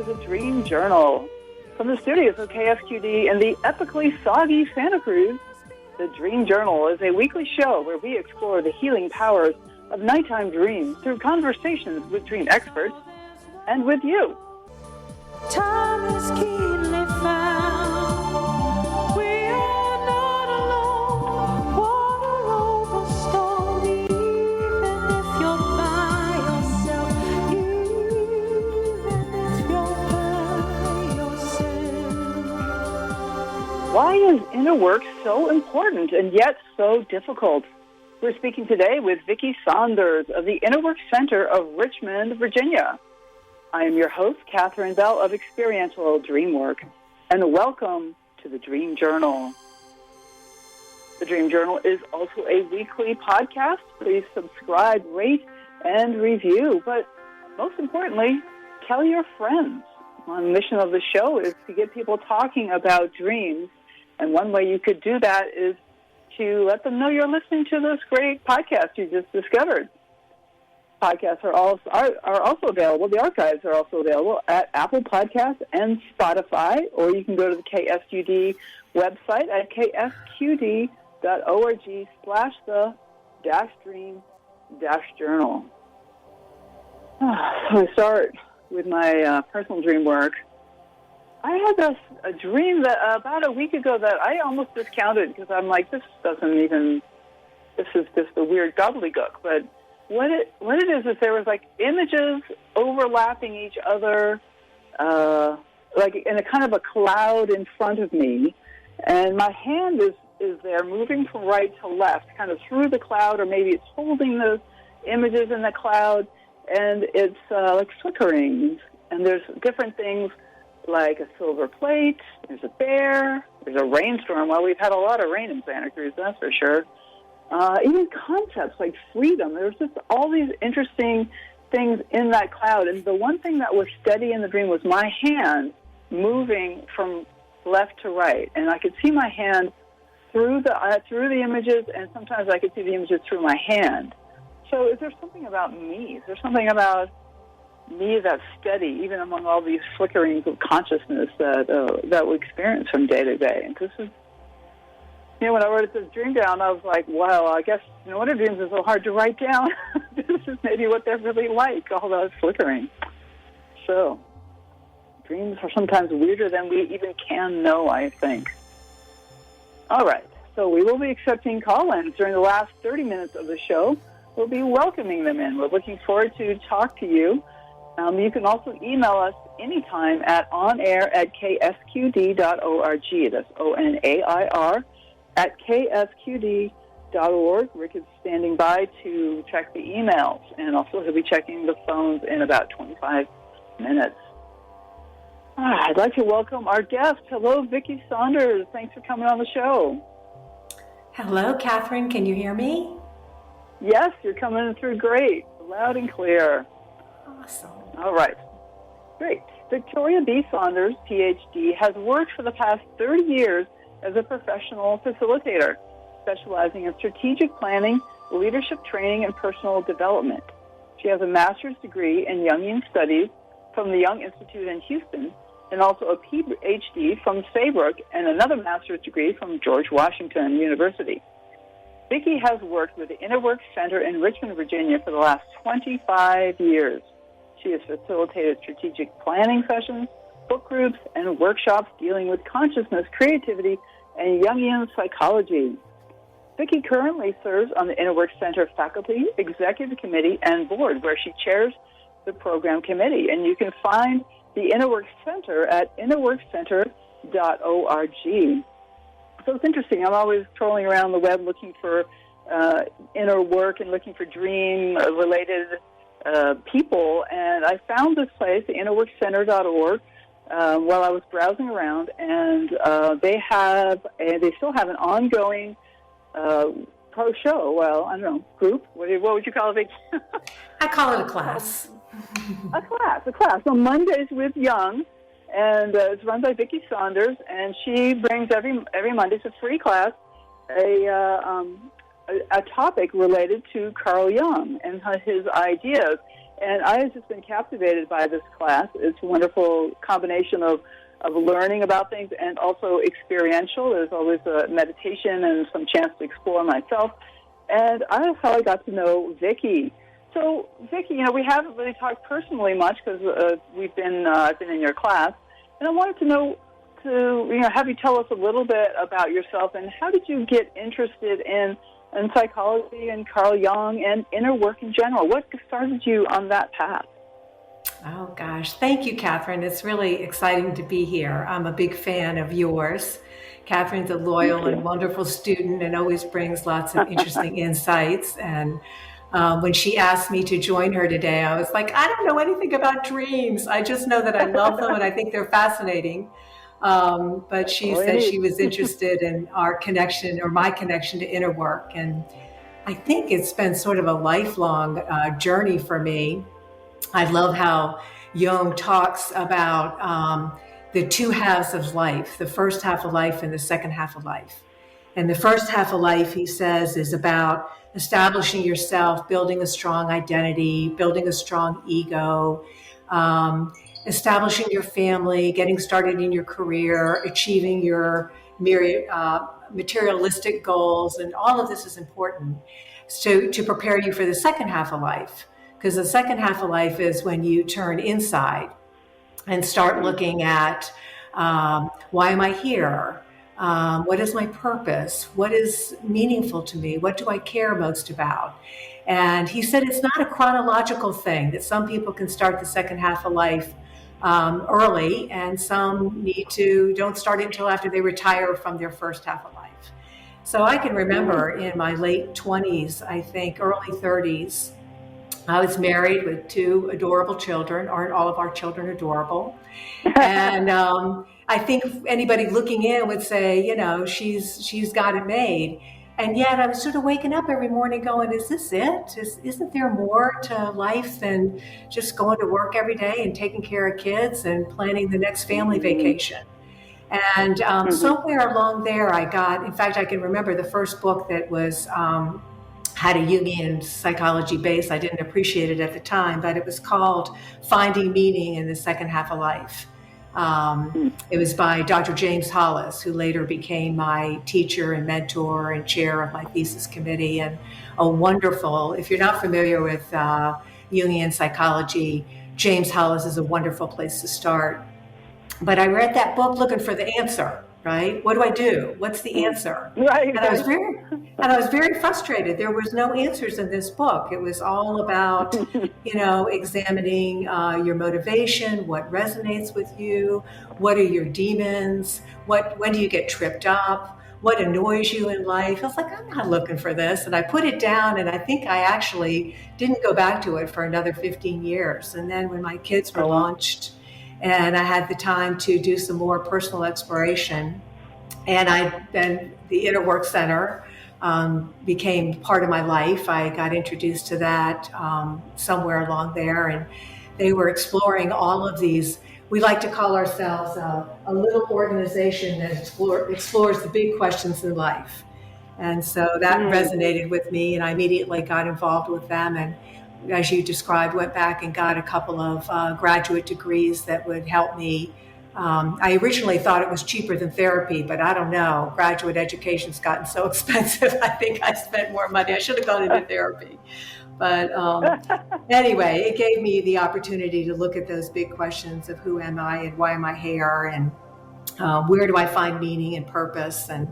to the Dream Journal. From the studios of KSQD in the epically soggy Santa Cruz, the Dream Journal is a weekly show where we explore the healing powers of nighttime dreams through conversations with dream experts and with you. Time is keenly found. We are not alone. Water over stone, even if you're by yourself. Even if you're by yourself. Why is inner work so important and yet so difficult? We're speaking today with Vicki Saunders of the Innerwork Center of Richmond, Virginia. I am your host, Catherine Bell of Experiential Dreamwork, and welcome to the Dream Journal. The Dream Journal is also a weekly podcast. Please subscribe, rate, and review. But most importantly, tell your friends. The mission of the show is to get people talking about dreams, and one way you could do that is to let them know you're listening to this great podcast you just discovered. Podcasts are also available. The archives are also available at Apple Podcasts and Spotify, or you can go to the KSQD website at ksqd.org/the-dream-journal. So I start with my personal dream work. I had a dream that about a week ago that I almost discounted because I'm like, this is just a weird gobbledygook. But what it is there was like images overlapping each other, like in a kind of a cloud in front of me, and my hand is there moving from right to left, kind of through the cloud, or maybe it's holding the images in the cloud, and it's like flickering, and there's different things like a silver plate, there's a bear, there's a rainstorm. Well, we've had a lot of rain in Santa Cruz, that's for sure. Even concepts like freedom. There's just all these interesting things in that cloud. And the one thing that was steady in the dream was my hand moving from left to right. And I could see my hand through the images, and sometimes I could see the images through my hand. So is there something about me? Is there something about me that's steady, even among all these flickerings of consciousness that we experience from day to day? And this is, when I wrote this dream down, I was like, wow, I guess no wonder dreams are so hard to write down. This is maybe what they're really like, all that flickering. So, dreams are sometimes weirder than we even can know, I think. All right, so we will be accepting call-ins during the last 30 minutes of the show. We'll be welcoming them in. We're looking forward to talk to you. You can also email us anytime at onair@ksqd.org. That's ONAIR @ksqd.org. Rick is standing by to check the emails, and also he'll be checking the phones in about 25 minutes. I'd like to welcome our guest. Hello, Vicki Saunders. Thanks for coming on the show. Hello, Catherine. Can you hear me? Yes, you're coming through great, loud and clear. Awesome. All right. Great. Victoria B. Saunders, PhD, has worked for the past 30 years as a professional facilitator, specializing in strategic planning, leadership training, and personal development. She has a master's degree in Jungian studies from the Jung Institute in Houston, and also a PhD from Saybrook, and another master's degree from George Washington University. Vicki has worked with the Innerwork Center in Richmond, Virginia for the last 25 years. She has facilitated strategic planning sessions, book groups, and workshops dealing with consciousness, creativity, and Jungian psychology. Vicki currently serves on the Innerwork Center faculty, executive committee, and board, where she chairs the program committee. And you can find the Innerwork Center at innerworkcenter.org. So it's interesting. I'm always trolling around the web looking for inner work and looking for dream-related people, and I found this place, the innerworkcenter.org, while I was browsing around, and they still have an ongoing pro show. Well, I don't know, group. What would you call it? I call it a class. A class. So Mondays with Jung, and it's run by Vicki Saunders, and she brings every Monday, it's a free class, a topic related to Carl Jung and his ideas. And I have just been captivated by this class. It's a wonderful combination of learning about things and also experiential. There's always a meditation and some chance to explore myself. And that's how I got to know Vicki. So, Vicki, we haven't really talked personally much because I've been in your class. And I wanted to know, have you tell us a little bit about yourself and how did you get interested in psychology and Carl Jung and inner work in general? What started you on that path? Oh, gosh. Thank you, Catherine. It's really exciting to be here. I'm a big fan of yours. Catherine's a loyal and wonderful student and always brings lots of interesting insights. And when she asked me to join her today, I was like, I don't know anything about dreams. I just know that I love them and I think they're fascinating. But she said she was interested in our connection or my connection to inner work. And I think it's been sort of a lifelong journey for me. I love how Jung talks about the two halves of life, the first half of life and the second half of life. And the first half of life, he says, is about establishing yourself, building a strong identity, building a strong ego, establishing your family, getting started in your career, achieving your myriad materialistic goals, and all of this is important to prepare you for the second half of life. Because the second half of life is when you turn inside and start looking at why am I here? What is my purpose? What is meaningful to me? What do I care most about? And he said it's not a chronological thing, that some people can start the second half of life early, and some don't start it until after they retire from their first half of life. So I can remember in my late 20s, I think early 30s, I was married with two adorable children. Aren't all of our children adorable? And I think anybody looking in would say, she's got it made. And yet I was sort of waking up every morning going, is this it? Isn't there more to life than just going to work every day and taking care of kids and planning the next family vacation? And somewhere along there in fact, I can remember the first book that was had a Jungian psychology base. I didn't appreciate it at the time, but it was called Finding Meaning in the Second Half of Life. It was by Dr. James Hollis, who later became my teacher and mentor and chair of my thesis committee, and a wonderful, if you're not familiar with Jungian psychology, James Hollis is a wonderful place to start. But I read that book looking for the answer, right? What do I do? What's the answer? Right. And I was very frustrated. There was no answers in this book. It was all about, examining your motivation, what resonates with you, what are your demons, when do you get tripped up, what annoys you in life. I was like, I'm not looking for this. And I put it down, and I think I actually didn't go back to it for another 15 years. And then when my kids were launched, and I had the time to do some more personal exploration, and then the Innerwork Center became part of my life. I got introduced to that somewhere along there, and they were exploring all of these. We like to call ourselves a little organization that explores the big questions in life. And so that resonated with me, and I immediately got involved with them, and as you described, went back and got a couple of graduate degrees that would help me. I originally thought it was cheaper than therapy, but I don't know. Graduate education's gotten so expensive. I think I spent more money. I should have gone into therapy. But anyway, it gave me the opportunity to look at those big questions of who am I and why am I here, and where do I find meaning and purpose. And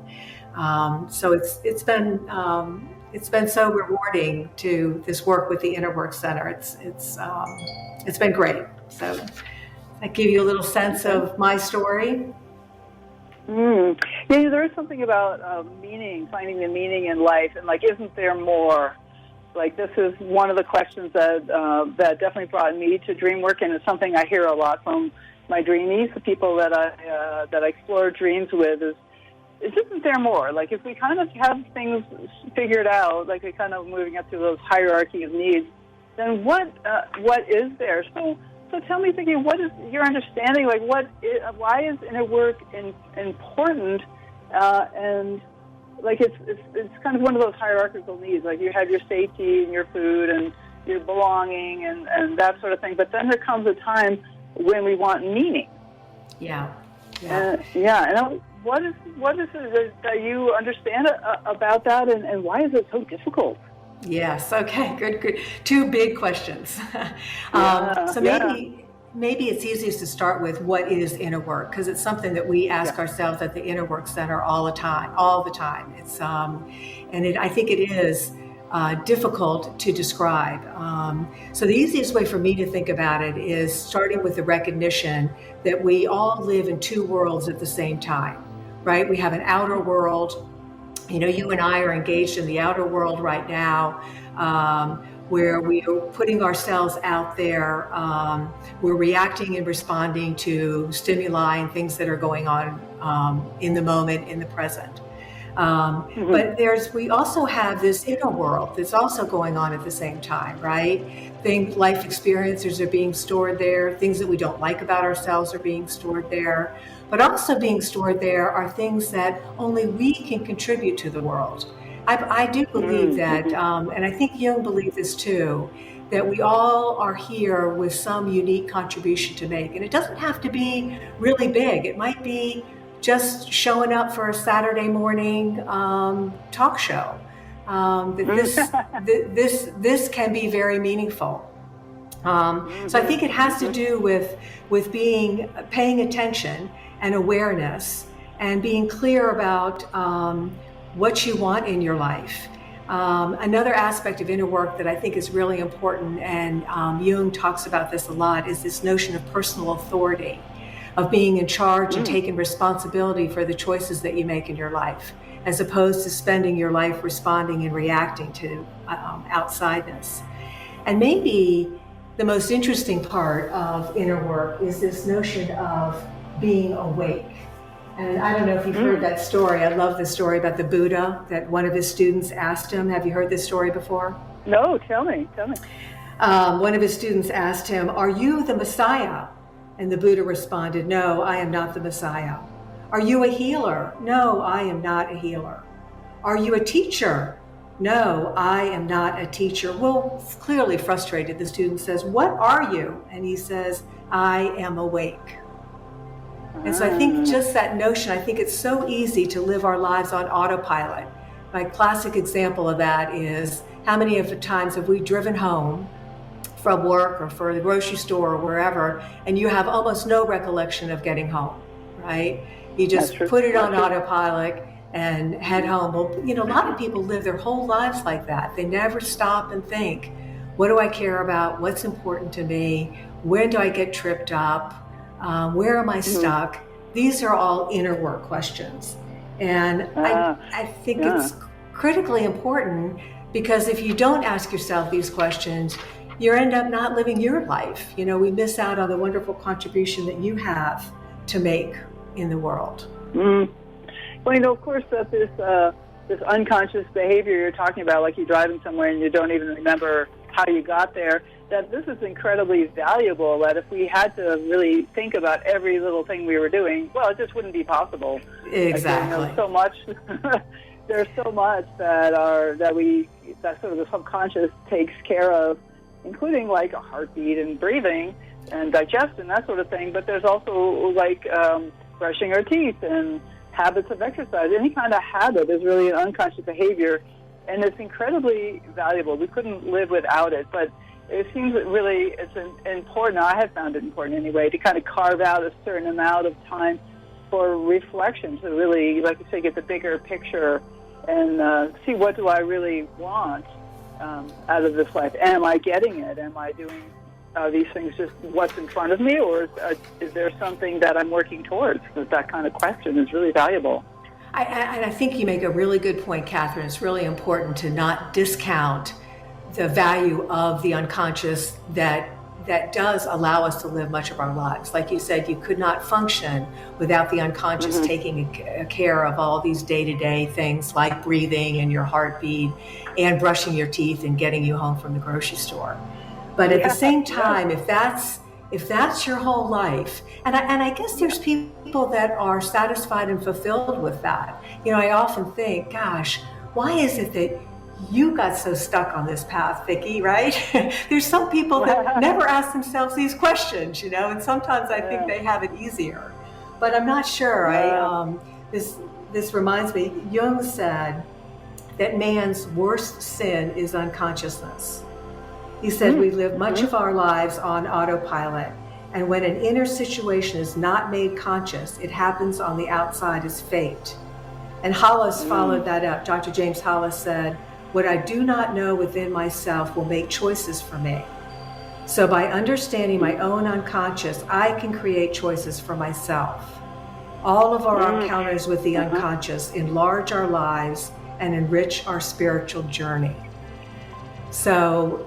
so it's been so rewarding to this work with the Innerwork Center. It's been great. So I give you a little sense of my story. Yeah, there is something about meaning, finding the meaning in life, and isn't there more? This is one of the questions that definitely brought me to Dreamwork, and it's something I hear a lot from my dreamies, the people that I explore dreams with. Isn't there more? If we kind of have things figured out, we're kind of moving up to those hierarchy of needs, then what is there? So tell me, Vicki, what is your understanding? Why is inner work important? And it's kind of one of those hierarchical needs. You have your safety and your food and your belonging and that sort of thing. But then there comes a time when we want meaning. Yeah. And what is it that you understand about that, and why is it so difficult? Yes. Okay. Good. Two big questions. Maybe it's easiest to start with what is inner work, because it's something that we ask ourselves at the Innerwork Center all the time. It's I think it is difficult to describe. So the easiest way for me to think about it is starting with the recognition that we all live in two worlds at the same time, right? We have an outer world. You and I are engaged in the outer world right now, where we are putting ourselves out there. We're reacting and responding to stimuli and things that are going on in the moment, in the present. But we also have this inner world that's also going on at the same time, right? Life experiences are being stored there. Things that we don't like about ourselves are being stored there. But also being stored there are things that only we can contribute to the world. I do believe that, and I think Jung believed this too, that we all are here with some unique contribution to make. And it doesn't have to be really big. It might be just showing up for a Saturday morning talk show. This can be very meaningful. So I think it has to do with paying attention and awareness and being clear about what you want in your life. Another aspect of inner work that I think is really important, and Jung talks about this a lot, is this notion of personal authority, of being in charge and taking responsibility for the choices that you make in your life, as opposed to spending your life responding and reacting to outsideness. And maybe the most interesting part of inner work is this notion of being awake. And I don't know if you've heard that story. I love the story about the Buddha that one of his students asked him. Have you heard this story before? No, tell me. One of his students asked him, "Are you the Messiah?" And the Buddha responded, "No, I am not the Messiah." "Are you a healer?" "No, I am not a healer." "Are you a teacher?" "No, I am not a teacher." Well, clearly frustrated, the student says, "What are you?" And he says, "I am awake." And so I think just that notion, I think it's so easy to live our lives on autopilot. My classic example of that is, how many of the times have we driven home from work or for the grocery store or wherever, and you have almost no recollection of getting home, right? You just put it on autopilot and head home. Well, a lot of people live their whole lives like that. They never stop and think, what do I care about? What's important to me? When do I get tripped up? Where am I stuck? These are all inner work questions. And I think it's critically important, because if you don't ask yourself these questions, you end up not living your life. We miss out on the wonderful contribution that you have to make in the world. Well, of course, that this unconscious behavior you're talking about, like you're driving somewhere and you don't even remember how you got there, that this is incredibly valuable, that if we had to really think about every little thing we were doing, well, it just wouldn't be possible. Exactly. There's so much that sort of the subconscious takes care of, including like a heartbeat and breathing and digestion, that sort of thing. But there's also like brushing our teeth and habits of exercise. Any kind of habit is really an unconscious behavior, and it's incredibly valuable. We couldn't live without it, but it seems that really it's important, I have found it important anyway, to kind of carve out a certain amount of time for reflection, to really, like you say, get the bigger picture and see, what do I really want out of this life? Am I getting it? Am I doing these things just what's in front of me, or is there something that I'm working towards? Because that kind of question is really valuable. I think you make a really good point, Catherine. It's really important to not discount the value of the unconscious that does allow us to live much of our lives. Like you said, you could not function without the unconscious taking care of all these day-to-day things like breathing and your heartbeat and brushing your teeth and getting you home from the grocery store. But at the same time, if that's your whole life, and I guess there's people that are satisfied and fulfilled with that. I often think, gosh, why is it that you got so stuck on this path, Vicki, right? There's some people that never ask themselves these questions, and sometimes I think they have it easier, but I'm not sure. This reminds me, Jung said that man's worst sin is unconsciousness. He said we live much of our lives on autopilot, and when an inner situation is not made conscious, it happens on the outside as fate. And Hollis followed that up. Dr. James Hollis said, what I do not know within myself will make choices for me. So by understanding my own unconscious, I can create choices for myself. All of our encounters with the unconscious enlarge our lives and enrich our spiritual journey. So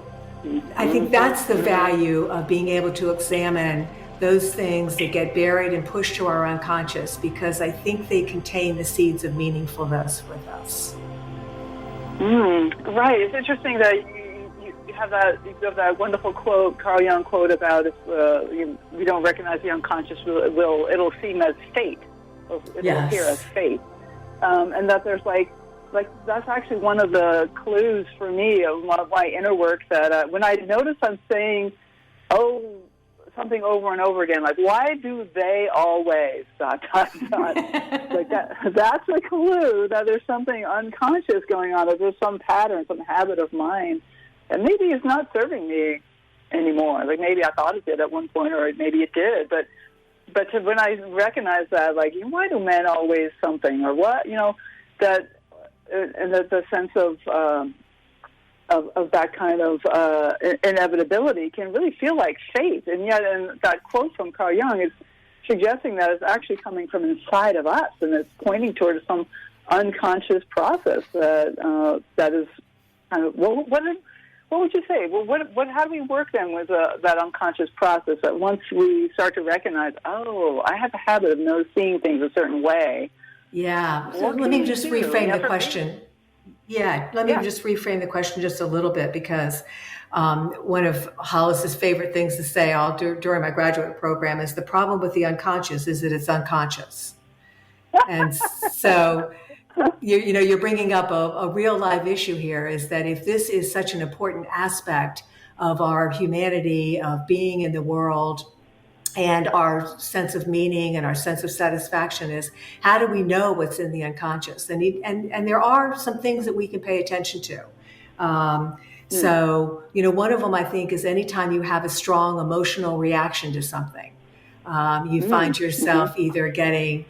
I think that's the value of being able to examine those things that get buried and pushed to our unconscious, because I think they contain the seeds of meaningfulness with us. Right. It's interesting that you have that wonderful quote, Carl Jung quote about if we don't recognize the unconscious, it'll seem as fate. It'll appear as fate. And that there's like that's actually one of the clues for me of my inner work, that when I notice I'm saying, something over and over again, like, why do they always ... Like that's a clue that there's something unconscious going on, that there's some pattern, some habit of mine, and maybe it's not serving me anymore. Like maybe I thought it did at one point, or maybe it did, but when I recognize that, like, why do men always something, or what, that, and the sense of that kind of inevitability can really feel like fate. And yet, and that quote from Carl Jung is suggesting that it's actually coming from inside of us, and it's pointing towards some unconscious process that is kind of, what would you say? Well, how do we work then with that unconscious process, that once we start to recognize, I have a habit of seeing things a certain way? Yeah. So let me just reframe the question. Just reframe the question just a little bit, because one of Hollis's favorite things to say during my graduate program is the problem with the unconscious is that it's unconscious. And so you're bringing up a real live issue here, is that if this is such an important aspect of our humanity, of being in the world, and our sense of meaning and our sense of satisfaction, is how do we know what's in the unconscious? And there are some things that we can pay attention to. So, one of them, I think, is anytime you have a strong emotional reaction to something, you find yourself either getting,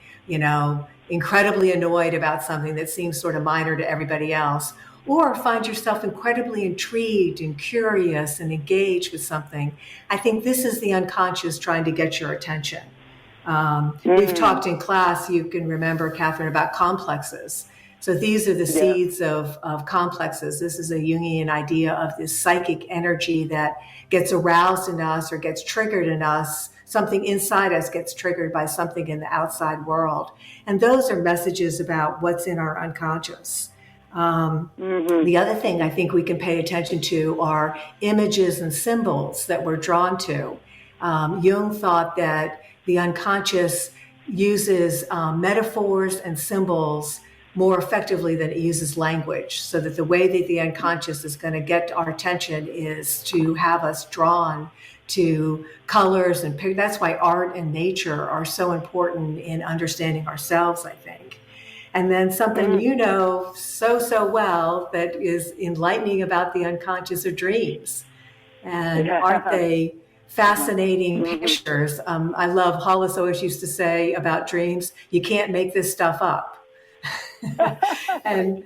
incredibly annoyed about something that seems sort of minor to everybody else, or find yourself incredibly intrigued and curious and engaged with something. I think this is the unconscious trying to get your attention. We've talked in class, you can remember, Catherine, about complexes. So these are the seeds of complexes. This is a Jungian idea of this psychic energy that gets aroused in us or gets triggered in us. Something inside us gets triggered by something in the outside world. And those are messages about what's in our unconscious. The other thing I think we can pay attention to are images and symbols that we're drawn to. Jung thought that the unconscious uses metaphors and symbols more effectively than it uses language, so that the way that the unconscious is going to get our attention is to have us drawn to colors and pictures. That's why art and nature are so important in understanding ourselves, I think. And then something so well that is enlightening about the unconscious are dreams. And aren't they fascinating pictures? I love, Hollis always used to say about dreams, you can't make this stuff up. and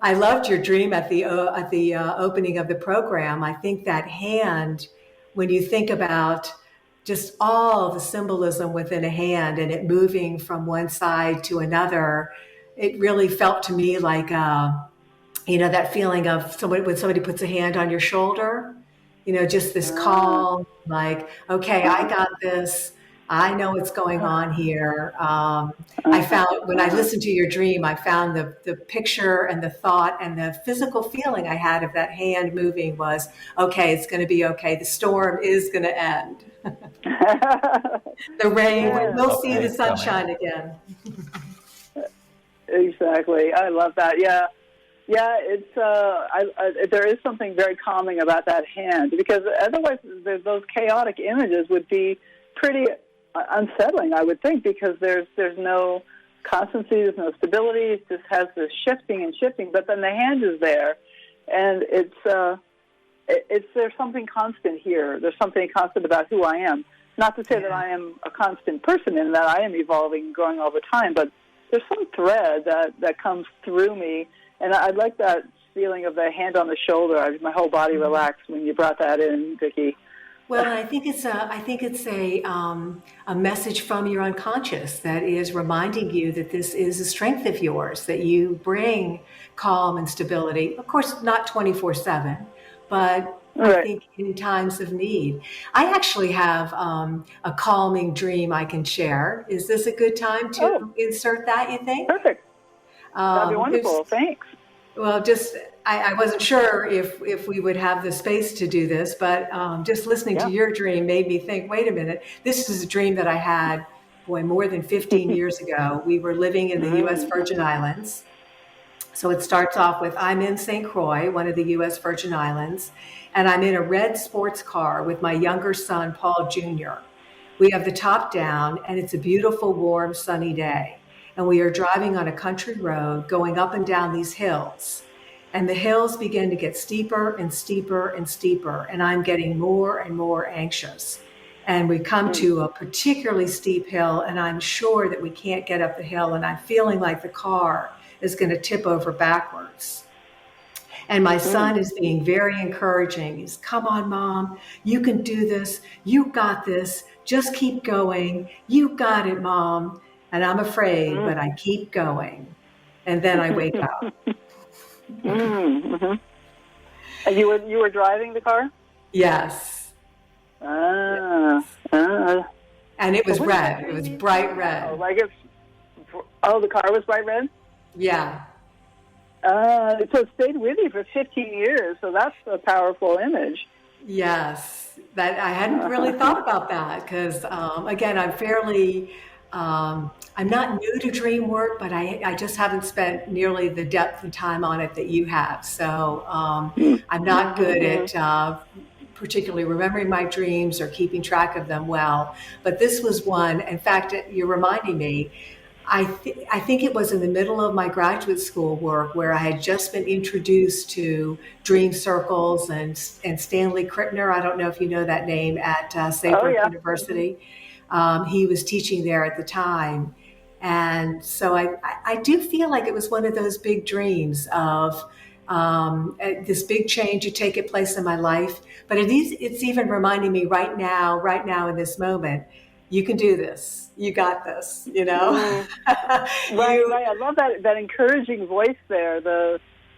I loved your dream at the opening of the program. I think that hand, when you think about just all the symbolism within a hand and it moving from one side to another, it really felt to me like, that feeling of when somebody puts a hand on your shoulder, just this calm, like, okay, I got this. I know what's going on here. I found, when I listened to your dream, I found the picture and the thought and the physical feeling I had of that hand moving was, okay, it's going to be okay. The storm is going to end. The rain, we'll see the sunshine again. Exactly. I love that. Yeah. Yeah, it's there is something very calming about that hand, because otherwise those chaotic images would be pretty unsettling, I would think, because there's no constancy, there's no stability. It just has this shifting and shifting. But then the hand is there, and there's something constant here. There's something constant about who I am. Not to say that I am a constant person and that I am evolving, growing all the time, but there's some thread that comes through me, and I like that feeling of the hand on the shoulder. My whole body relaxed when you brought that in, Vicki. Well, I think it's a message from your unconscious that is reminding you that this is a strength of yours, that you bring calm and stability. Of course, not 24/7, but I think in times of need. I actually have a calming dream I can share. Is this a good time to insert that, you think? Perfect. That'd be wonderful. Thanks. Well, I wasn't sure if we would have the space to do this, but just listening to your dream made me think, wait a minute, this is a dream that I had, more than 15 years ago. We were living in the U.S. Virgin Islands. So it starts off with, I'm in St. Croix, one of the U.S. Virgin Islands, and I'm in a red sports car with my younger son, Paul Jr. We have the top down, and it's a beautiful, warm, sunny day. And we are driving on a country road going up and down these hills. And the hills begin to get steeper and steeper and steeper. And I'm getting more and more anxious. And we come to a particularly steep hill, and I'm sure that we can't get up the hill. And I'm feeling like the car is going to tip over backwards. And my son is being very encouraging. He's, come on, Mom, you can do this. You got this. Just keep going. You got it, Mom. And I'm afraid, but I keep going. And then I wake up. And you were driving the car? Yes. And it was red. It was bright red. The car was bright red? Yeah. So it stayed with you for 15 years. So that's a powerful image. Yes. That I hadn't really thought about that because, again, I'm fairly... I'm not new to Dreamwork, but I just haven't spent nearly the depth and time on it that you have. So I'm not good at particularly remembering my dreams or keeping track of them well. But this was one, in fact, you're reminding me, I think it was in the middle of my graduate school work where I had just been introduced to dream circles and Stanley Krittner. I don't know if you know that name at Saybrook University. He was teaching there at the time. And so I do feel like it was one of those big dreams of this big change to take place in my life. But it's even reminding me right now in this moment, you can do this. You got this, you know? Right. I love that encouraging voice there,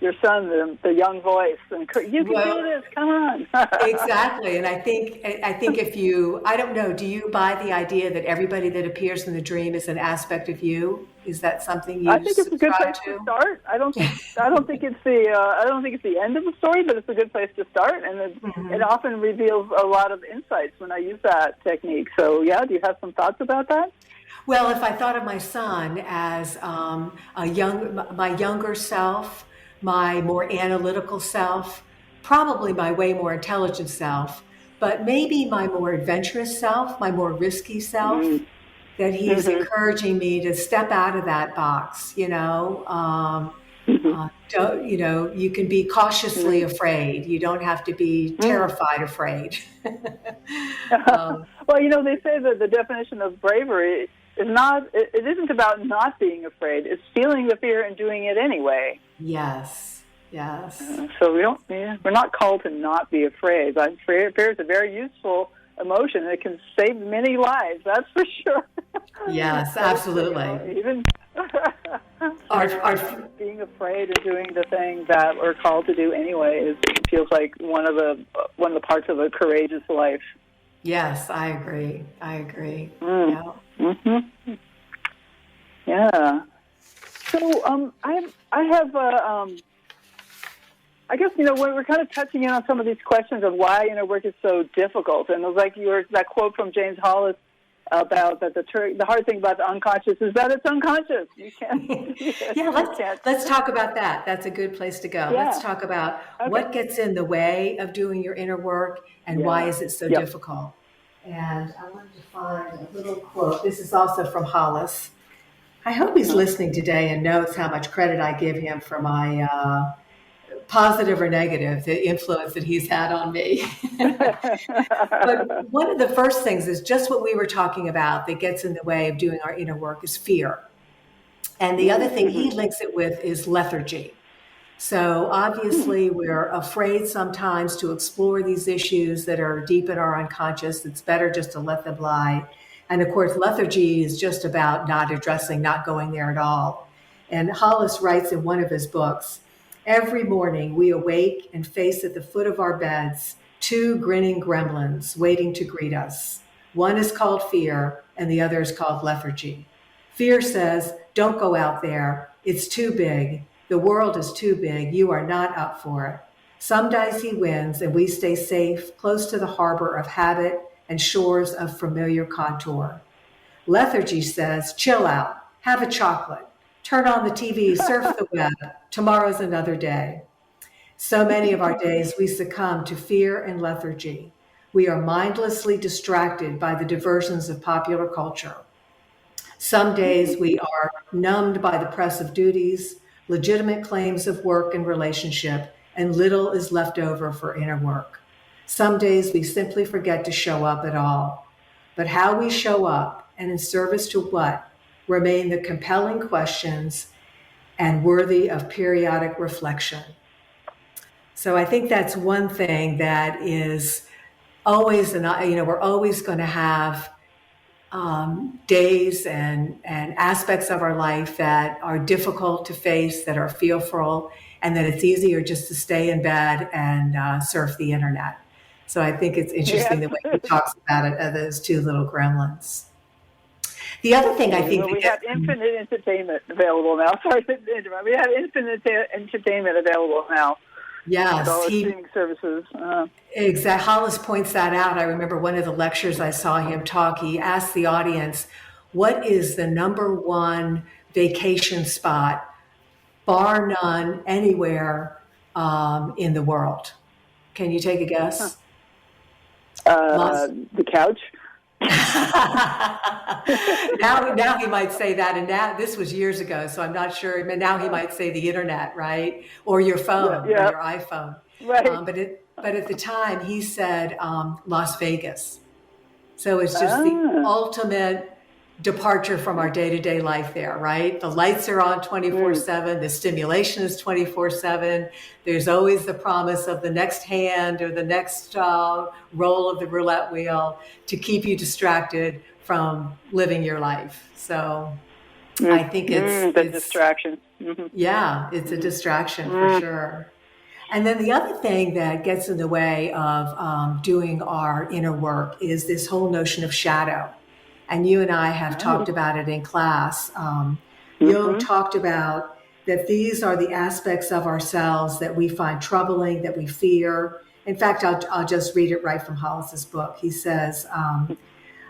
your son, the young voice. You can do this. Come on. Exactly. And I think if I don't know, do you buy the idea that everybody that appears in the dream is an aspect of you? Is that something you? I think it's a good place to start. I don't think it's the end of the story, but it's a good place to start, and it often reveals a lot of insights when I use that technique. So, do you have some thoughts about that? Well, if I thought of my son as my younger self, my more analytical self, probably my way more intelligent self, but maybe my more adventurous self, my more risky self, that he's encouraging me to step out of that box, you know. You can be cautiously afraid. You don't have to be terrified afraid. Well, they say that the definition of bravery it isn't about not being afraid. It's feeling the fear and doing it anyway. Yes. So we're not called to not be afraid. But fear is a very useful emotion. It can save many lives. That's for sure. Yes, absolutely. Even being afraid and doing the thing that we're called to do anyway feels like one of the parts of a courageous life. Yes, I agree. Yeah. Yeah. So I have I guess we're kind of touching in on some of these questions of why inner work is so difficult, and it was like that quote from James Hollis about that the hard thing about the unconscious is that it's unconscious. You can't. Yeah, let's talk about that. That's a good place to go. Yeah. Let's talk about Okay. what gets in the way of doing your inner work and why is it so Yep. difficult. And I wanted to find a little quote. This is also from Hollis. I hope he's listening today and knows how much credit I give him for my positive or negative, the influence that he's had on me. But one of the first things is just what we were talking about that gets in the way of doing our inner work is fear. And the other thing he links it with is lethargy. So obviously we're afraid sometimes to explore these issues that are deep in our unconscious. It's better just to let them lie. And of course, lethargy is just about not addressing, not going there at all. And Hollis writes in one of his books, every morning we awake and face at the foot of our beds 2 grinning gremlins waiting to greet us. One is called fear and the other is called lethargy. Fear says, don't go out there. It's too big. The world is too big. You are not up for it. Some days he wins and we stay safe, close to the harbor of habit and shores of familiar contour. Lethargy says, chill out, have a chocolate, turn on the TV, surf the web. Tomorrow's another day. So many of our days we succumb to fear and lethargy. We are mindlessly distracted by the diversions of popular culture. Some days we are numbed by the press of duties, legitimate claims of work and relationship, and little is left over for inner work. Some days we simply forget to show up at all. But how we show up and in service to what remain the compelling questions and worthy of periodic reflection. So I think that's one thing that is always, we're always going to have days and aspects of our life that are difficult to face, that are fearful, and that it's easier just to stay in bed and surf the internet. So I think it's interesting the way he talks about it as those 2 little gremlins. The other thing I think we have infinite entertainment available now. Sorry to interrupt. We have infinite entertainment available now. Yes, all streaming services. Exactly. Hollis points that out. I remember one of the lectures I saw him talk. He asked the audience, "What is the number one vacation spot, bar none, anywhere in the world?" Can you take a guess? The couch. now he might say that, and now this was years ago, so I'm not sure. Now he might say the internet, right, or your phone, or your iPhone. Right. But at the time, he said Las Vegas. So it's just the ultimate departure from our day-to-day life there, right? The lights are on 24/7. The stimulation is 24/7. There's always the promise of the next hand or the next roll of the roulette wheel to keep you distracted from living your life. So I think it's the distraction. Mm-hmm. Yeah, it's a distraction for sure. And then the other thing that gets in the way of doing our inner work is this whole notion of shadow. And you and I have talked about it in class. Jung talked about that these are the aspects of ourselves that we find troubling, that we fear. In fact, I'll just read it right from Hollis's book. He says,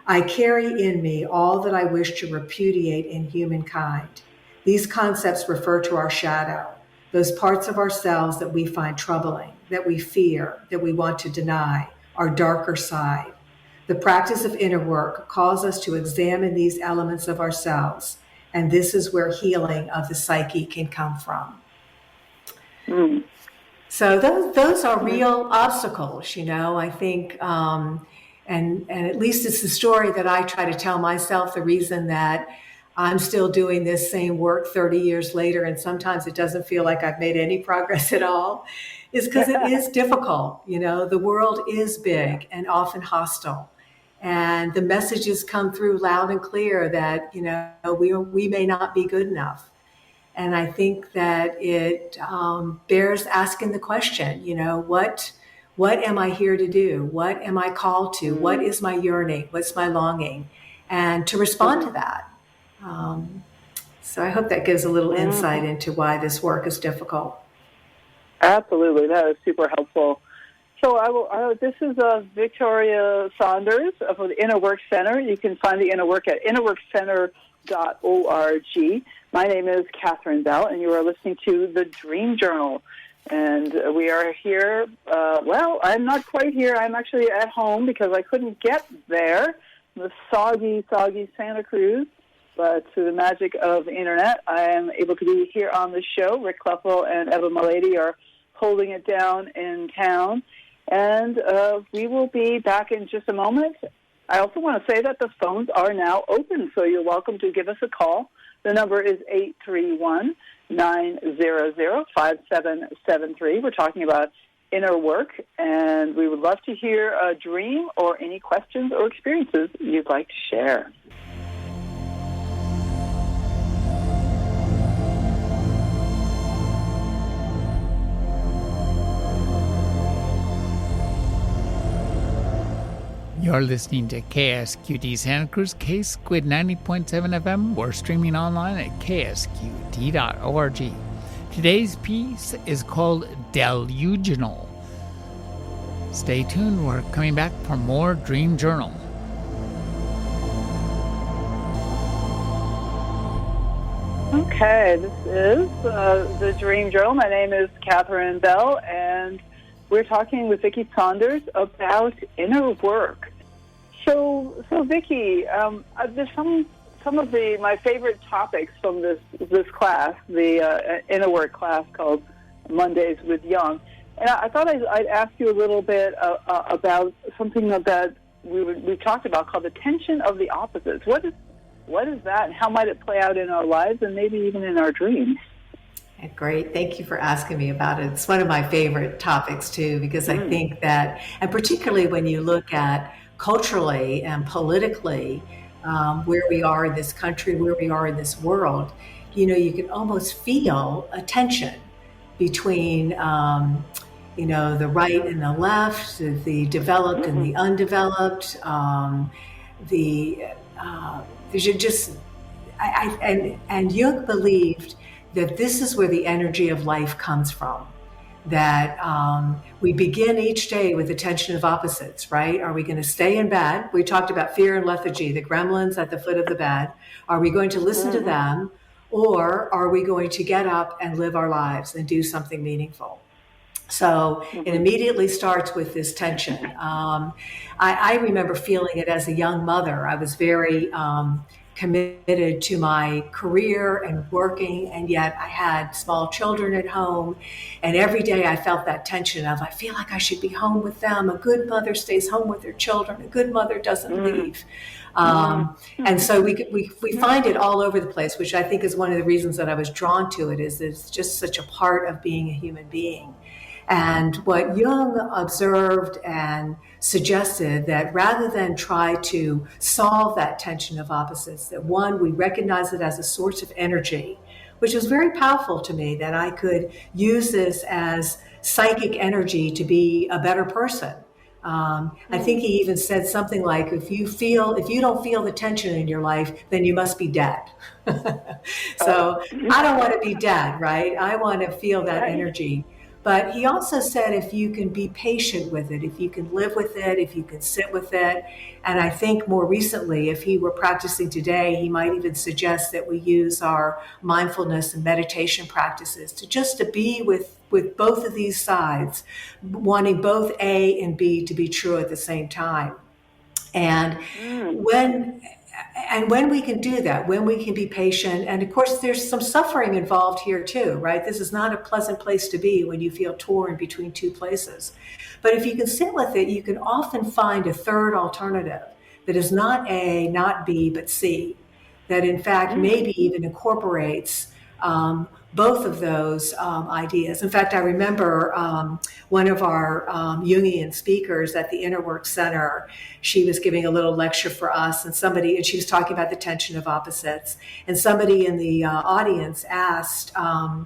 I carry in me all that I wish to repudiate in humankind. These concepts refer to our shadow, those parts of ourselves that we find troubling, that we fear, that we want to deny, our darker side. The practice of inner work calls us to examine these elements of ourselves, and this is where healing of the psyche can come from. So those are real obstacles, I think, and at least it's the story that I try to tell myself, the reason that I'm still doing this same work 30 years later, and sometimes it doesn't feel like I've made any progress at all, is because it is difficult. The world is big and often hostile. And the messages come through loud and clear that, we may not be good enough. And I think that it bears asking the question, what am I here to do? What am I called to? What is my yearning? What's my longing? And to respond to that. So I hope that gives a little insight into why this work is difficult. Absolutely. That is super helpful. So this is Victoria Saunders of the Innerwork Center. You can find the Innerwork at innerworkcenter.org. My name is Catherine Bell, and you are listening to the Dream Journal. And we are here. I'm not quite here. I'm actually at home because I couldn't get there. The soggy Santa Cruz. But through the magic of the Internet, I am able to be here on the show. Rick Cluffel and Eva Milady are holding it down in town. And we will be back in just a moment. I also want to say that the phones are now open, so you're welcome to give us a call. The number is 831-900-5773. We're talking about inner work, and we would love to hear a dream or any questions or experiences you'd like to share. You're listening to KSQD Santa Cruz, K-Squid 90.7 FM. We're streaming online at ksqd.org. Today's piece is called Delusional. Stay tuned. We're coming back for more Dream Journal. Okay, this is the Dream Journal. My name is Catherine Bell, and we're talking with Vicki Saunders about inner work. So Vicki, there's some of my favorite topics from this class, the inner work class called Mondays with Jung, and I thought I'd ask you a little bit about something that we talked about called the tension of the opposites. What is that, and how might it play out in our lives, and maybe even in our dreams? Great. Thank you for asking me about it. It's one of my favorite topics, too, because I think that, and particularly when you look at culturally and politically where we are in this country, where we are in this world, you can almost feel a tension between, the right and the left, the developed and the undeveloped, and Jung believed that this is where the energy of life comes from, that we begin each day with the tension of opposites, right? Are we going to stay in bed? We talked about fear and lethargy, the gremlins at the foot of the bed. Are we going to listen to them, or are we going to get up and live our lives and do something meaningful? So it immediately starts with this tension. I remember feeling it as a young mother. I was very committed to my career and working, and yet I had small children at home, and every day I felt that tension of, I feel like I should be home with them. A good mother stays home with her children. A good mother doesn't leave. And so we find it all over the place, which I think is one of the reasons that I was drawn to it, is it's just such a part of being a human being. And what Jung observed and suggested, that rather than try to solve that tension of opposites, that one, we recognize it as a source of energy, which was very powerful to me, that I could use this as psychic energy to be a better person. I think he even said something like, if you don't feel the tension in your life, then you must be dead. So I don't want to be dead, right? I want to feel that energy. But he also said, if you can be patient with it, if you can live with it, if you can sit with it. And I think more recently, if he were practicing today, he might even suggest that we use our mindfulness and meditation practices to be with both of these sides, wanting both A and B to be true at the same time. And when we can do that, when we can be patient, and of course there's some suffering involved here too, right? This is not a pleasant place to be when you feel torn between two places. But if you can sit with it, you can often find a third alternative that is not A, not B, but C, that in fact maybe even incorporates both of those ideas. In fact, I remember one of our Jungian speakers at the Innerwork Center, she was giving a little lecture for us, and she was talking about the tension of opposites. And somebody in the audience asked, I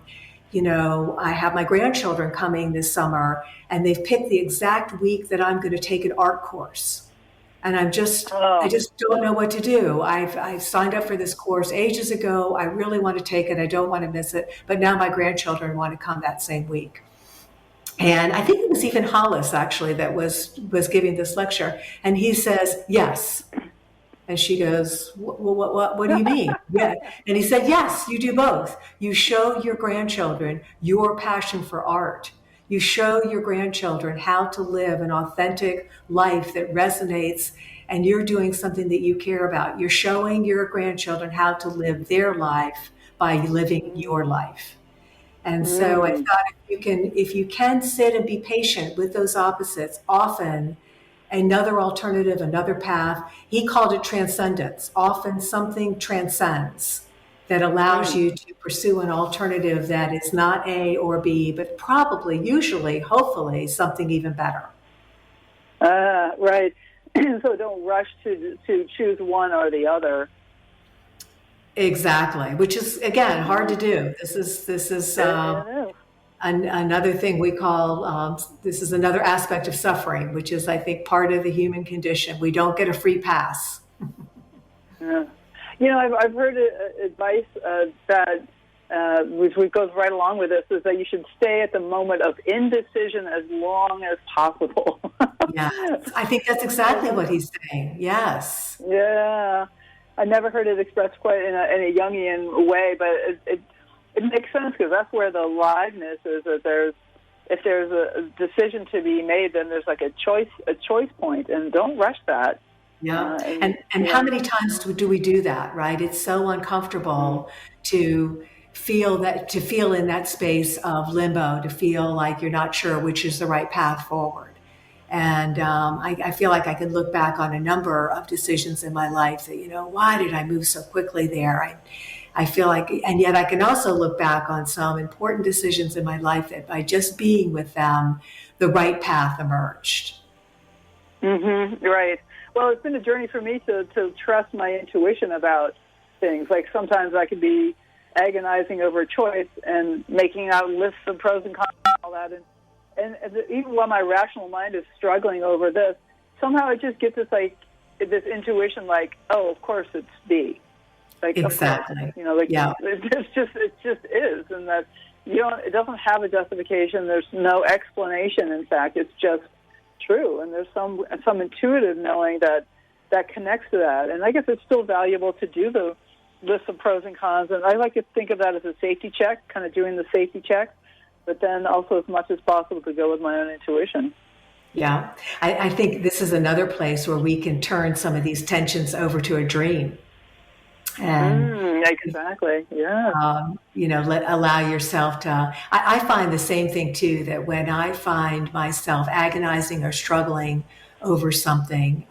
have my grandchildren coming this summer, and they've picked the exact week that I'm going to take an art course. And I just don't know what to do. I've signed up for this course ages ago. I really want to take it. I don't want to miss it. But now my grandchildren want to come that same week. And I think it was even Hollis actually that was giving this lecture. And he says, yes. And she goes, what do you mean? Yeah. And he said, yes, you do both. You show your grandchildren your passion for art. You show your grandchildren how to live an authentic life that resonates, and you're doing something that you care about. You're showing your grandchildren how to live their life by living your life. And so I thought if you can sit and be patient with those opposites, often another alternative, another path. He called it transcendence. Often something transcends that allows you to pursue an alternative that is not A or B, but probably, usually, hopefully, something even better. Right. So don't rush to choose one or the other. Exactly, which is, again, hard to do. This is another thing we call, this is another aspect of suffering, which is, I think, part of the human condition. We don't get a free pass. Yeah. You know, I've heard advice that, which goes right along with this, is that you should stay at the moment of indecision as long as possible. Yes, I think that's exactly what he's saying. Yes. Yeah. I never heard it expressed quite in a Jungian way, but it makes sense because that's where the liveness is. That if there's a decision to be made, then there's like a choice point, and don't rush that. Yeah, and how many times do we do that? Right? It's so uncomfortable to feel in that space of limbo, to feel like you're not sure which is the right path forward. And I feel like I can look back on a number of decisions in my life that, why did I move so quickly there? I feel like, and yet I can also look back on some important decisions in my life that by just being with them, the right path emerged. Mm-hmm. Right. Well, it's been a journey for me to trust my intuition about things. Like sometimes I could be agonizing over a choice and making out lists of pros and cons and all that. And even while my rational mind is struggling over this, somehow it just gets this intuition like, oh, of course it's B. Like, exactly. It just is. And that it doesn't have a justification. There's no explanation. In fact, it's just true. And there's some intuitive knowing that connects to that. And I guess it's still valuable to do the list of pros and cons. And I like to think of that as a safety check, kind of doing the safety check, but then also as much as possible to go with my own intuition. Yeah. I think this is another place where we can turn some of these tensions over to a dream. And exactly. Yeah. Allow yourself to, I find the same thing too, that when I find myself agonizing or struggling over something,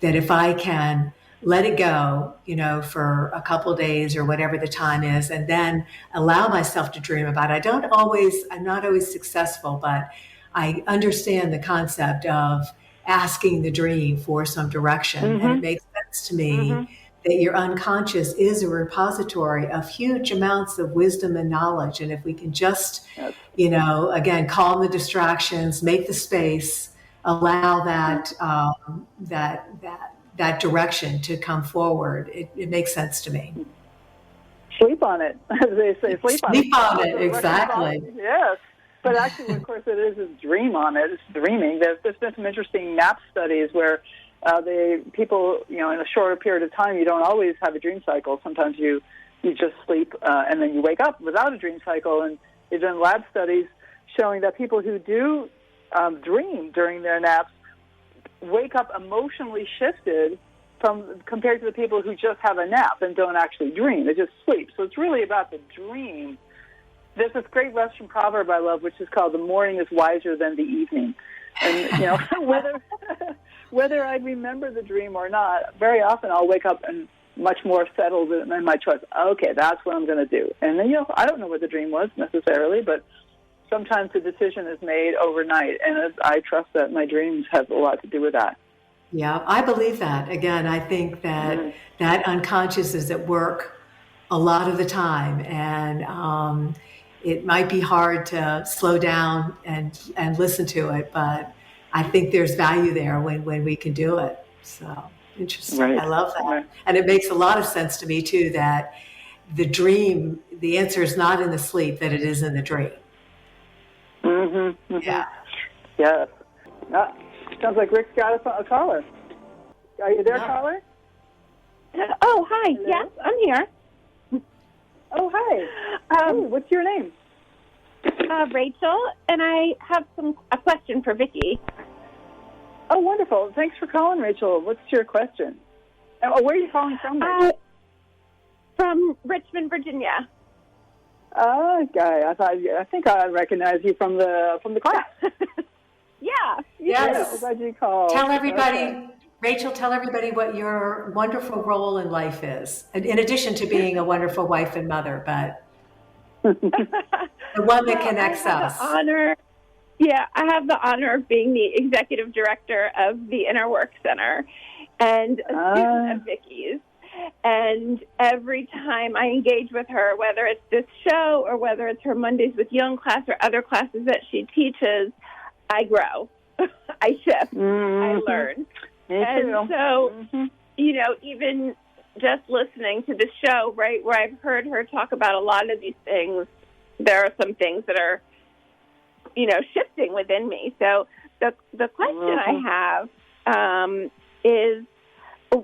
that if I can let it go, for a couple of days or whatever the time is, and then allow myself to dream about it. I'm not always successful, but I understand the concept of asking the dream for some direction. And it makes sense to me that your unconscious is a repository of huge amounts of wisdom and knowledge. And if we can just, again, calm the distractions, make the space, allow that direction to come forward, it makes sense to me. Sleep on it, as they say. Sleep on it. Exactly. Yes. But actually, of course, it is dream on it. It's dreaming. There's been some interesting nap studies where people, in a shorter period of time, you don't always have a dream cycle. Sometimes you just sleep and then you wake up without a dream cycle. And they've done lab studies showing that people who do dream during their naps wake up emotionally shifted compared to the people who just have a nap and don't actually dream. They just sleep. So it's really about the dream. There's this great Western proverb I love, which is called "The morning is wiser than the evening." And whether I remember the dream or not, very often I'll wake up and much more settled in my choice. Okay, that's what I'm going to do. And then I don't know what the dream was necessarily, but sometimes the decision is made overnight, and I trust that my dreams have a lot to do with that. Yeah, I believe that. Again, I think that that unconscious is at work a lot of the time, and it might be hard to slow down and listen to it, but I think there's value there when we can do it. So interesting. Right. I love that. Right. And it makes a lot of sense to me too that the dream, the answer is not in the sleep, that it is in the dream. Yeah. Yes. Sounds like Rick's got a caller. Are you there, caller? Oh, hi. Hello? Yes, I'm here. Oh, hi. What's your name? Rachel, and I have a question for Vicki. Oh, wonderful. Thanks for calling, Rachel. What's your question? Oh, where are you calling from? From Richmond, Virginia. Okay. I think I recognize you from the class. Yeah. Yes. I'm glad you called. Tell everybody, Okay. Rachel, tell everybody what your wonderful role in life is, in addition to being a wonderful wife and mother, but the one that connects us. I have the honor of being the executive director of the Innerwork Center and a student of Vicki's. And every time I engage with her, whether it's this show or whether it's her Mondays with Jung class or other classes that she teaches, I grow. I shift. I learn. Me too. So, even just listening to the show, right, where I've heard her talk about a lot of these things, there are some things that are, shifting within me. So the question I have is,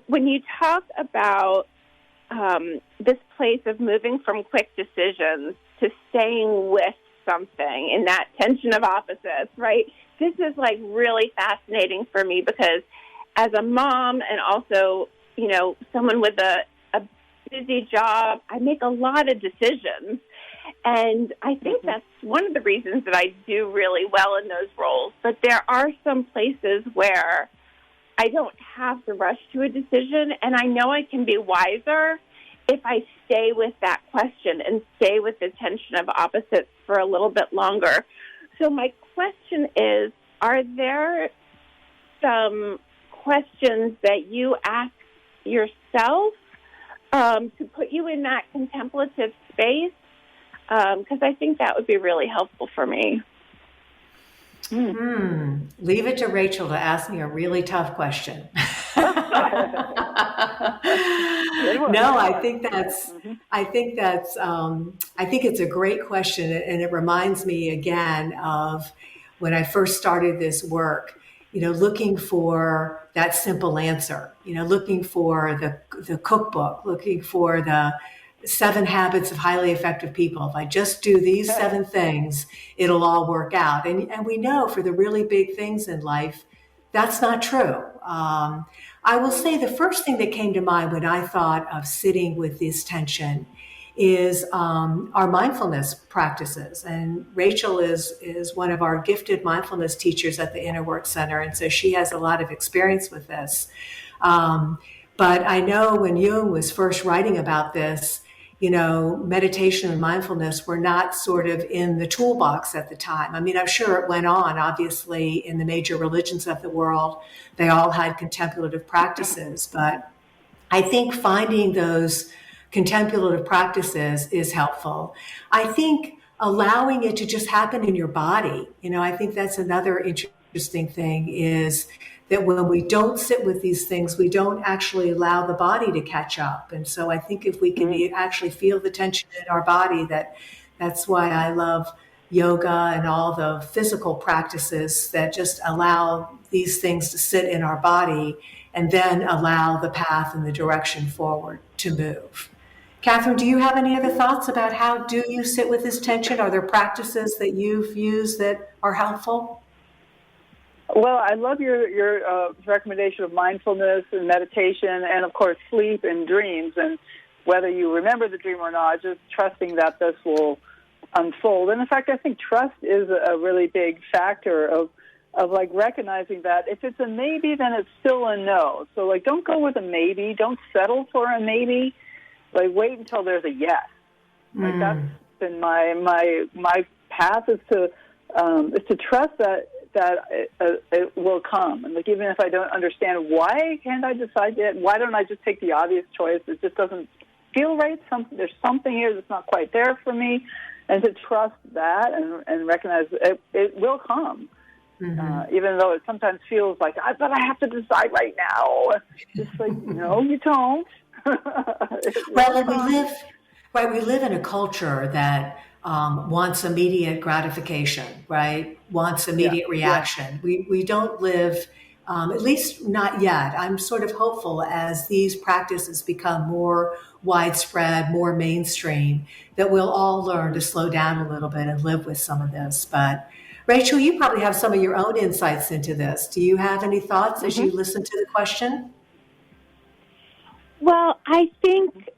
when you talk about this place of moving from quick decisions to staying with something in that tension of opposites, right? This is like really fascinating for me because as a mom and also, someone with a busy job, I make a lot of decisions. And I think that's one of the reasons that I do really well in those roles. But there are some places where I don't have to rush to a decision, and I know I can be wiser if I stay with that question and stay with the tension of opposites for a little bit longer. So my question is, are there some questions that you ask yourself to put you in that contemplative space? Because I think that would be really helpful for me. Leave it to Rachel to ask me a really tough question. No, I think it's a great question, and it reminds me again of when I first started this work. Looking for that simple answer. Looking for the cookbook. Looking for the 7 habits of highly effective people. If I just do these 7 things, it'll all work out. And we know for the really big things in life, that's not true. I will say the first thing that came to mind when I thought of sitting with this tension is our mindfulness practices. And Rachel is one of our gifted mindfulness teachers at the Innerwork Center. And so she has a lot of experience with this. But I know when Jung was first writing about this, meditation and mindfulness were not sort of in the toolbox at the time. I mean, I'm sure it went on, obviously, in the major religions of the world. They all had contemplative practices. But I think finding those contemplative practices is helpful. I think allowing it to just happen in your body, I think that's another interesting thing is that when we don't sit with these things, we don't actually allow the body to catch up. And so I think if we can actually feel the tension in our body, that's why I love yoga and all the physical practices that just allow these things to sit in our body and then allow the path and the direction forward to move. Catherine, do you have any other thoughts about how do you sit with this tension? Are there practices that you've used that are helpful? Well, I love your recommendation of mindfulness and meditation and, of course, sleep and dreams. And whether you remember the dream or not, just trusting that this will unfold. And, in fact, I think trust is a really big factor of like recognizing that if it's a maybe, then it's still a no. So, like, don't go with a maybe. Don't settle for a maybe. Like, wait until there's a yes. Like, that's been my path is to trust that it will come. And like, even if I don't understand why can't I decide yet, why don't I just take the obvious choice? It just doesn't feel right. There's something here that's not quite there for me. And to trust that and recognize it will come. Even though it sometimes feels like, but I have to decide right now. It's like, no, you don't. Well, and we live in a culture that wants immediate gratification, right? Wants immediate reaction. We don't live, at least not yet. I'm sort of hopeful as these practices become more widespread, more mainstream, that we'll all learn to slow down a little bit and live with some of this. But Rachel, you probably have some of your own insights into this. Do you have any thoughts as you listen to the question? Well, I think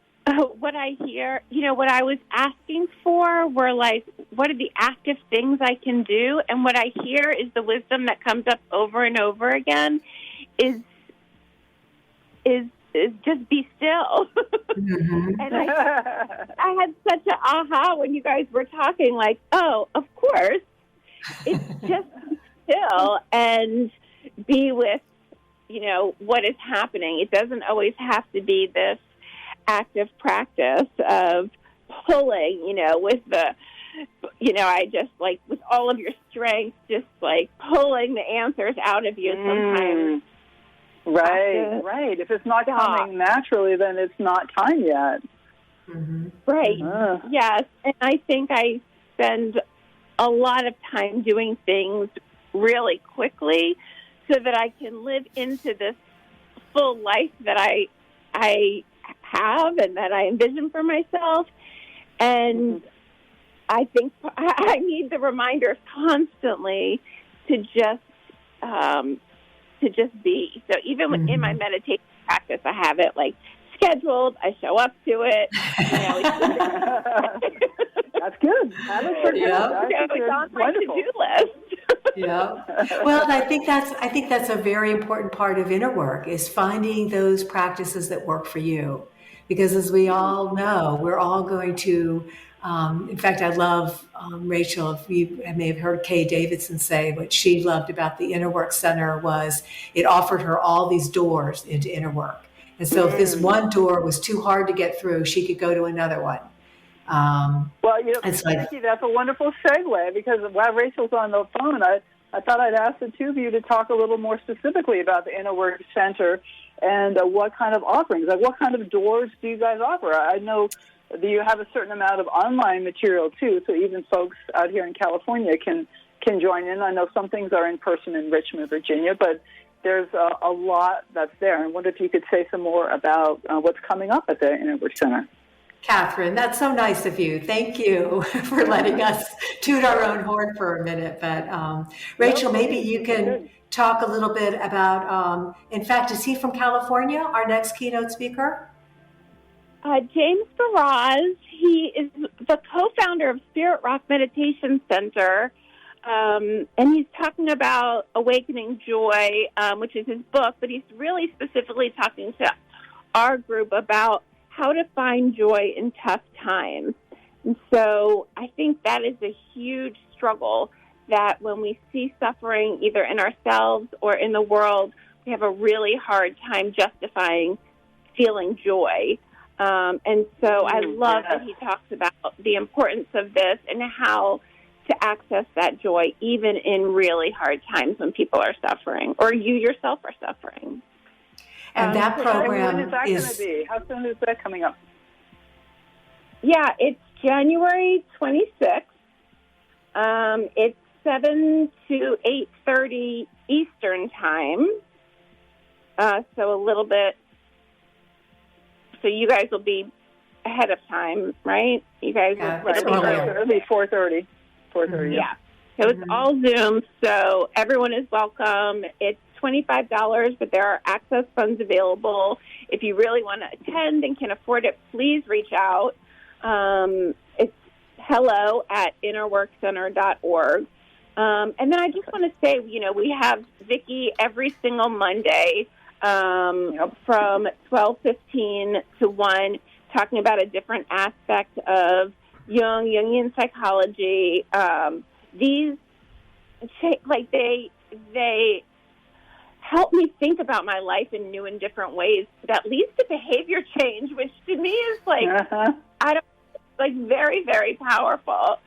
what I hear, what I was asking for were like, what are the active things I can do? And what I hear is the wisdom that comes up over and over again is just be still. And I had such an aha when you guys were talking, like, oh, of course, it's just be still and be with, what is happening. It doesn't always have to be this active practice of pulling, with the, I just like with all of your strength, just like pulling the answers out of you sometimes. Right. If it's not coming naturally, then it's not time yet. Right. Yes. And I think I spend a lot of time doing things really quickly so that I can live into this full life that I have and that I envision for myself. And I think I need the reminders constantly to just be. So even in my meditation practice, I have it like scheduled. I show up to it. That's good. It's on my to-do list. Well, I think that's a very important part of inner work, is finding those practices that work for you. Because as we all know, we're all going to, in fact, I love, Rachel, if you may have heard Kay Davidson say what she loved about the Innerwork Center was it offered her all these doors into inner work. And so if this one door was too hard to get through, she could go to another one. Well, Vicki, that's a wonderful segue, because while Rachel's on the phone, I thought I'd ask the two of you to talk a little more specifically about the Innerwork Center and what kind of offerings, like what kind of doors do you guys offer? I know that you have a certain amount of online material too, so even folks out here in California can join in. I know some things are in person in Richmond, Virginia, but there's a lot that's there. And I wonder if you could say some more about what's coming up at the Innerwork Center. Catherine, that's so nice of you. Thank you for letting us toot our own horn for a minute. But Rachel, maybe you can talk a little bit about, in fact, is he from California, our next keynote speaker? James Baraz. He is the co-founder of Spirit Rock Meditation Center. And he's talking about Awakening Joy, which is his book, but he's really specifically talking to our group about how to find joy in tough times. And so I think that is a huge struggle, that when we see suffering either in ourselves or in the world, we have a really hard time justifying feeling joy. And so I love that he talks about the importance of this and how to access that joy even in really hard times when people are suffering or you yourself are suffering. And that program when is that going to be? How soon is that coming up? Yeah, it's January 26th. It's 7 to 8:30 Eastern time. So a little bit. So you guys will be ahead of time, right? You guys will early 4:30. 4:30. Yeah. So it's all Zoom. So everyone is welcome. It's $25, but there are access funds available. If you really want to attend and can afford it, please reach out. It's hello@innerworkcenter.org. And then I just want to say, we have Vicki every single Monday from 12:15 to 1, talking about a different aspect of Jung, Jungian psychology. These, they help me think about my life in new and different ways that leads to behavior change, which to me is very, very powerful.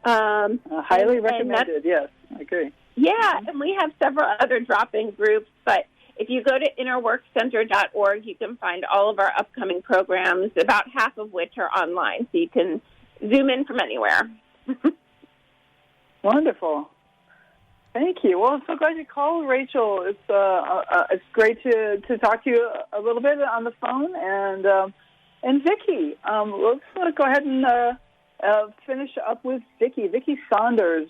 Highly recommended. Yes, I agree. Yeah, and we have several other drop-in groups, but if you go to innerworkcenter.org, you can find all of our upcoming programs, about half of which are online, so you can Zoom in from anywhere. Wonderful. Thank you. Well, I'm so glad you called, Rachel. It's great to talk to you a little bit on the phone. And Vicki, let's go ahead and finish up with Vicki Saunders.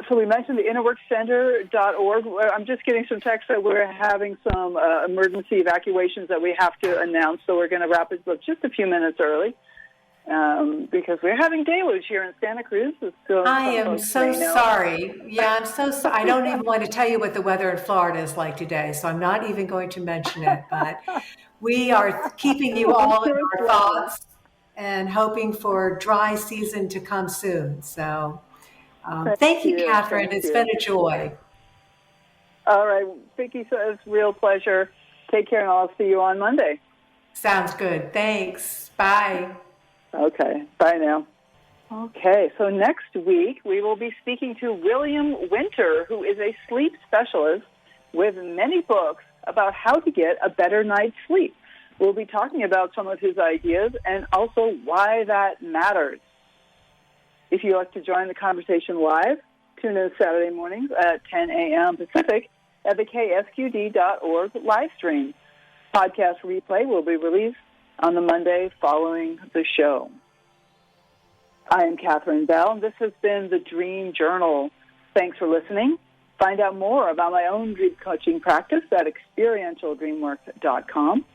So we mentioned the innerworkcenter.org. I'm just getting some text that we're having some emergency evacuations that we have to announce, so we're going to wrap it up just a few minutes early because we're having deluge here in Santa Cruz. I am so sorry. Yeah, I'm so sorry. I don't even want to tell you what the weather in Florida is like today, so I'm not even going to mention it. But we are keeping you all in our thoughts and hoping for dry season to come soon. So thank you, Catherine. It's been a joy. All right, Vicki, so it's a real pleasure. Take care, and I'll see you on Monday. Sounds good. Thanks. Bye. Okay, bye now. Okay, so next week we will be speaking to William Winter, who is a sleep specialist with many books about how to get a better night's sleep. We'll be talking about some of his ideas and also why that matters. If you'd like to join the conversation live, tune in Saturday mornings at 10 a.m. Pacific at the ksqd.org live stream. Podcast replay will be released on the Monday following the show. I am Catherine Bell, and this has been the Dream Journal. Thanks for listening. Find out more about my own dream coaching practice at experientialdreamwork.com.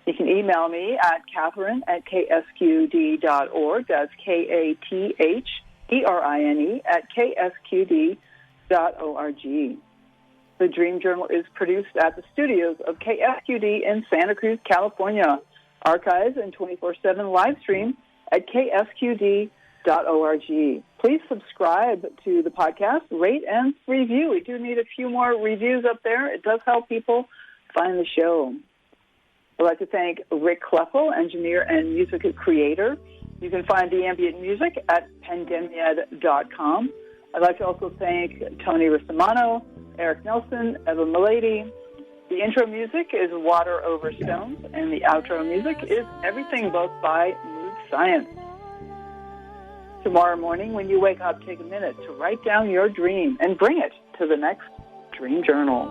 You can email me at Catherine@ksqd.org. That's KATHERINE@ksqd.org. The Dream Journal is produced at the studios of KSQD in Santa Cruz, California. Archives and 24/7 live stream at ksqd.org. Please subscribe to the podcast, rate and review. We do need a few more reviews up there. It does help people find the show. I'd like to thank Rick Kleffel, engineer and music creator. You can find the ambient music at pandemiad.com. I'd like to also thank Tony Ristamano, Eric Nelson, Eva Milady. The intro music is Water Over Stones, and the outro music is Everything, both by Mood Science. Tomorrow morning, when you wake up, take a minute to write down your dream and bring it to the next Dream Journal.